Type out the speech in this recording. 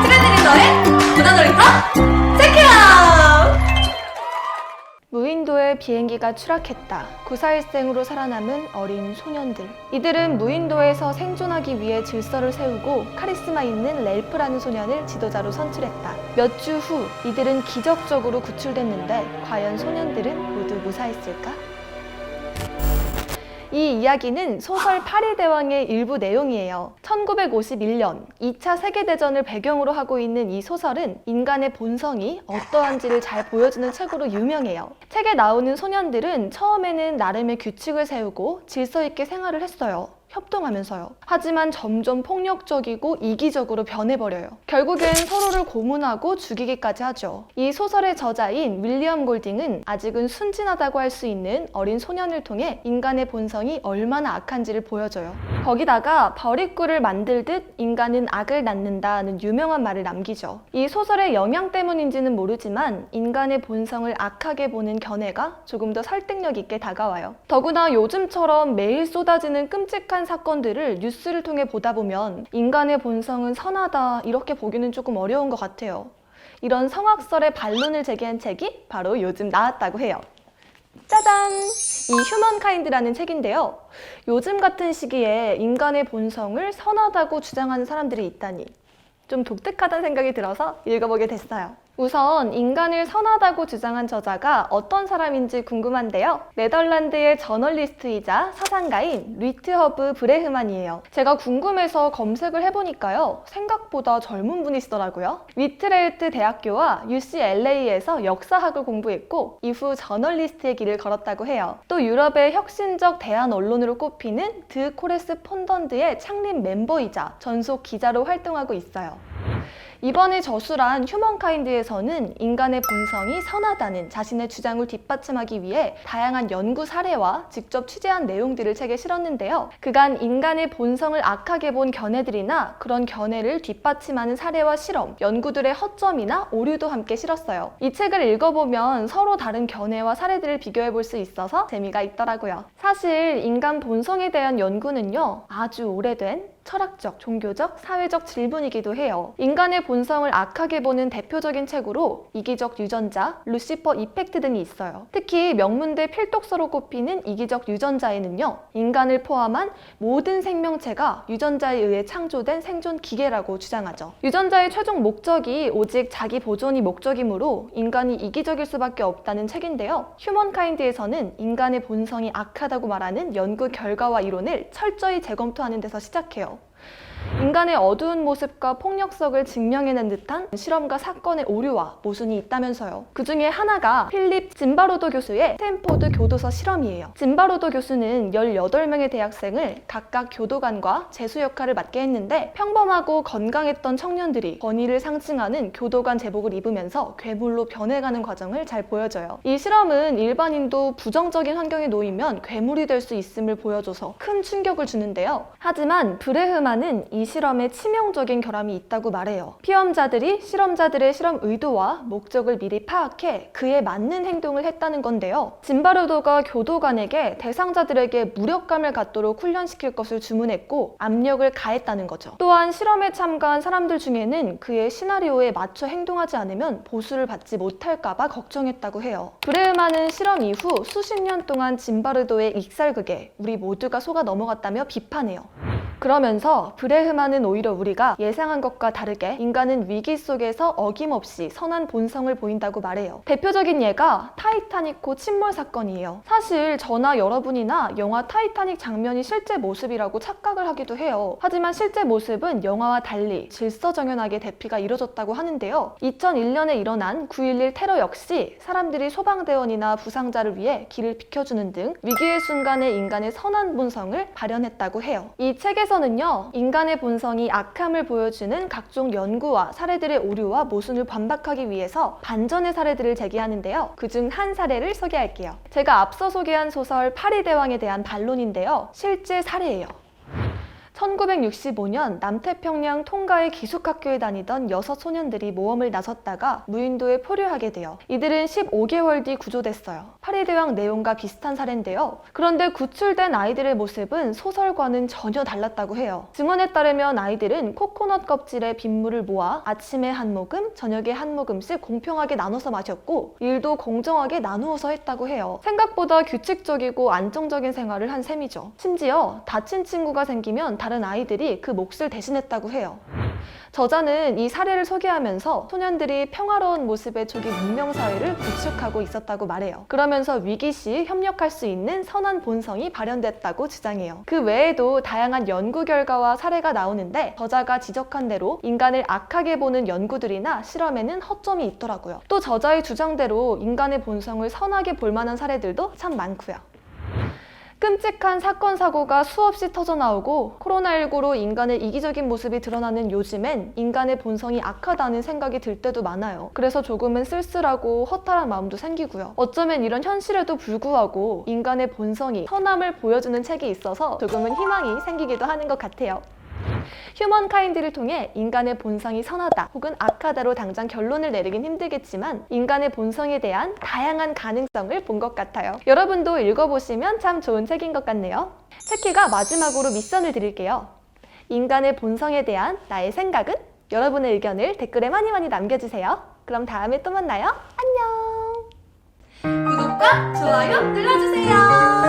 트렌드는 너의 문화놀이터 체크아웃! 무인도에 비행기가 추락했다. 941생으로 살아남은 어린 소년들. 이들은 무인도에서 생존하기 위해 질서를 세우고 카리스마 있는 렐프라는 소년을 지도자로 선출했다. 몇 주 후 이들은 기적적으로 구출됐는데 과연 소년들은 모두 무사했을까? 이 이야기는 소설 파리대왕의 일부 내용이에요. 1951년 2차 세계대전을 배경으로 하고 있는 이 소설은 인간의 본성이 어떠한지를 잘 보여주는 책으로 유명해요. 책에 나오는 소년들은 처음에는 나름의 규칙을 세우고 질서 있게 생활을 했어요. 협동하면서요. 하지만 점점 폭력적이고 이기적으로 변해버려요. 결국엔 서로를 고문하고 죽이기까지 하죠. 이 소설의 저자인 윌리엄 골딩은 아직은 순진하다고 할 수 있는 어린 소년을 통해 인간의 본성이 얼마나 악한지를 보여줘요. 거기다가 버릿꿀을 만들듯 인간은 악을 낳는다는 유명한 말을 남기죠. 이 소설의 영향 때문인지는 모르지만 인간의 본성을 악하게 보는 견해가 조금 더 설득력 있게 다가와요. 더구나 요즘처럼 매일 쏟아지는 끔찍한 사건들을 뉴스를 통해 보다 보면 인간의 본성은 선하다 이렇게 보기는 조금 어려운 것 같아요. 이런 성악설의 반론을 제기한 책이 바로 요즘 나왔다고 해요. 짜잔! 이 휴먼카인드라는 책인데요. 요즘 같은 시기에 인간의 본성을 선하다고 주장하는 사람들이 있다니 좀 독특하다는 생각이 들어서 읽어보게 됐어요. 우선 인간을 선하다고 주장한 저자가 어떤 사람인지 궁금한데요. 네덜란드의 저널리스트이자 사상가인 리트허브 브레흐만이에요. 제가 궁금해서 검색을 해보니까요. 생각보다 젊은 분이시더라고요. 위트레흐트 대학교와 UCLA에서 역사학을 공부했고 이후 저널리스트의 길을 걸었다고 해요. 또 유럽의 혁신적 대한 언론으로 꼽히는 드 코레스폰던드의 창립 멤버이자 전속 기자로 활동하고 있어요. 이번에 저술한 휴먼카인드에서는 인간의 본성이 선하다는 자신의 주장을 뒷받침하기 위해 다양한 연구 사례와 직접 취재한 내용들을 책에 실었는데요. 그간 인간의 본성을 악하게 본 견해들이나 그런 견해를 뒷받침하는 사례와 실험, 연구들의 허점이나 오류도 함께 실었어요. 이 책을 읽어보면 서로 다른 견해와 사례들을 비교해 볼 수 있어서 재미가 있더라고요. 사실 인간 본성에 대한 연구는요, 아주 오래된 철학적, 종교적, 사회적 질문이기도 해요. 인간의 본성을 악하게 보는 대표적인 책으로 이기적 유전자, 루시퍼 이펙트 등이 있어요. 특히 명문대 필독서로 꼽히는 이기적 유전자에는요, 인간을 포함한 모든 생명체가 유전자에 의해 창조된 생존 기계라고 주장하죠. 유전자의 최종 목적이 오직 자기 보존이 목적이므로 인간이 이기적일 수밖에 없다는 책인데요. 휴먼카인드에서는 인간의 본성이 악하다고 말하는 연구 결과와 이론을 철저히 재검토하는 데서 시작해요. 인간의 어두운 모습과 폭력성을 증명해낸 듯한 실험과 사건의 오류와 모순이 있다면서요. 그 중에 하나가 필립 짐바로도 교수의 스탠포드 교도소 실험이에요. 짐바로도 교수는 18명의 대학생을 각각 교도관과 재수 역할을 맡게 했는데 평범하고 건강했던 청년들이 권위를 상징하는 교도관 제복을 입으면서 괴물로 변해가는 과정을 잘 보여줘요. 이 실험은 일반인도 부정적인 환경에 놓이면 괴물이 될 수 있음을 보여줘서 큰 충격을 주는데요. 하지만 브레흐만은 이 실험에 치명적인 결함이 있다고 말해요. 피험자들이 실험자들의 실험 의도와 목적을 미리 파악해 그에 맞는 행동을 했다는 건데요. 짐바르도가 교도관에게 대상자들에게 무력감을 갖도록 훈련시킬 것을 주문했고 압력을 가했다는 거죠. 또한 실험에 참가한 사람들 중에는 그의 시나리오에 맞춰 행동하지 않으면 보수를 받지 못할까 봐 걱정했다고 해요. 브레흐만은 실험 이후 수십 년 동안 짐바르도의 익살극에 우리 모두가 속아 넘어갔다며 비판해요. 그러면서 브레흐만은 오히려 우리가 예상한 것과 다르게 인간은 위기 속에서 어김없이 선한 본성을 보인다고 말해요. 대표적인 예가 타이타닉호 침몰 사건이에요. 사실 저나 여러분이나 영화 타이타닉 장면이 실제 모습이라고 착각을 하기도 해요. 하지만 실제 모습은 영화와 달리 질서정연하게 대피가 이뤄졌다고 하는데요. 2001년에 일어난 9.11 테러 역시 사람들이 소방대원이나 부상자를 위해 길을 비켜주는 등 위기의 순간에 인간의 선한 본성을 발현했다고 해요. 이 책에서는요, 인간의 본성이 악함을 보여주는 각종 연구와 사례들의 오류와 모순을 반박하기 위해서 반전의 사례들을 제기하는데요. 그중 한 사례를 소개할게요. 제가 앞서 소개한 소설 파리대왕에 대한 반론인데요. 실제 사례예요. 1965년 남태평양 통가의 기숙학교에 다니던 6소년들이 모험을 나섰다가 무인도에 포류하게 돼요. 이들은 15개월 뒤 구조됐어요. 파리대왕 내용과 비슷한 사례인데요. 그런데 구출된 아이들의 모습은 소설과는 전혀 달랐다고 해요. 증언에 따르면 아이들은 코코넛 껍질에 빗물을 모아 아침에 한 모금, 저녁에 한 모금씩 공평하게 나눠서 마셨고 일도 공정하게 나누어서 했다고 해요. 생각보다 규칙적이고 안정적인 생활을 한 셈이죠. 심지어 다친 친구가 생기면 다른 아이들이 그 몫을 대신했다고 해요. 저자는 이 사례를 소개하면서 소년들이 평화로운 모습의 초기 문명사회를 구축하고 있었다고 말해요. 그러면서 위기 시 협력할 수 있는 선한 본성이 발현됐다고 주장해요. 그 외에도 다양한 연구 결과와 사례가 나오는데 저자가 지적한 대로 인간을 악하게 보는 연구들이나 실험에는 허점이 있더라고요. 또 저자의 주장대로 인간의 본성을 선하게 볼 만한 사례들도 참 많고요. 끔찍한 사건, 사고가 수없이 터져나오고 코로나19로 인간의 이기적인 모습이 드러나는 요즘엔 인간의 본성이 악하다는 생각이 들 때도 많아요. 그래서 조금은 쓸쓸하고 허탈한 마음도 생기고요. 어쩌면 이런 현실에도 불구하고 인간의 본성이 선함을 보여주는 책이 있어서 조금은 희망이 생기기도 하는 것 같아요. 휴먼카인드를 통해 인간의 본성이 선하다 혹은 악하다로 당장 결론을 내리긴 힘들겠지만 인간의 본성에 대한 다양한 가능성을 본 것 같아요. 여러분도 읽어보시면 참 좋은 책인 것 같네요. 체키가 마지막으로 미션을 드릴게요. 인간의 본성에 대한 나의 생각은? 여러분의 의견을 댓글에 많이 남겨주세요. 그럼 다음에 또 만나요. 안녕. 구독과 좋아요 눌러주세요.